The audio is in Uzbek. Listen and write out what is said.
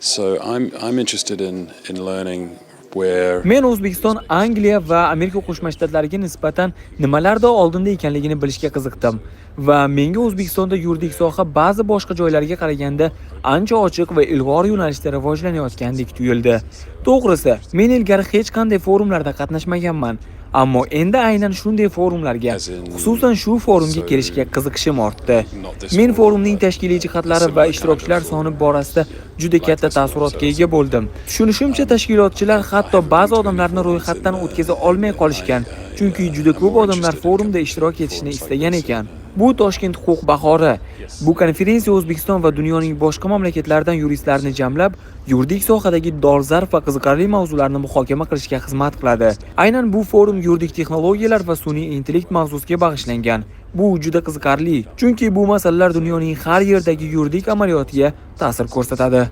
So I'm interested in learning where Men O'zbekiston, Angliya va Amerika Qo'shma Shtatlariga nisbatan nimalarda oldinda ekanligini bilishga qiziqdim va menga O'zbekistonda yuridik soha ba'zi boshqa joylarga qaraganda ancha ochiq va ilg'or yo'nalishda rivojlanayotgandek tuyuldi. To'g'risi, men ilgari hech qanday forumlarda qatnashmaganman, ammo endi aynan shunday forumlarga, As in- xususan shu forumga so- kelishga qiziqishim ortdi. Not this Men forum, forumning but tashkiliy jihatlari va ishtirokchilar soni borasida juda katta taassurotga ega bo'ldim. Tushunishimcha, tashkilotchilar hatto ba'zi odamlarni ro'yxatdan o'tkaza olmay qolishgan, chunki juda ko'p odamlar forumda ishtirok etishni istagan ekan. Bu Toshkent huquq bahori. Bu konferensiya O'zbekiston va dunyoning boshqa mamlakatlaridan yuristlarni jamlab, yuridik sohadagi dolzarb va qiziqarli mavzularni muhokama qilishga xizmat qiladi. Aynan bu forum yuridik texnologiyalar va sun'iy intellekt mavzusiga bag'ishlangan. Bu juda qiziqarli, chunki bu masalalar dunyoning har yerdagi yuridik amaliyotiga ta'sir ko'rsatadi.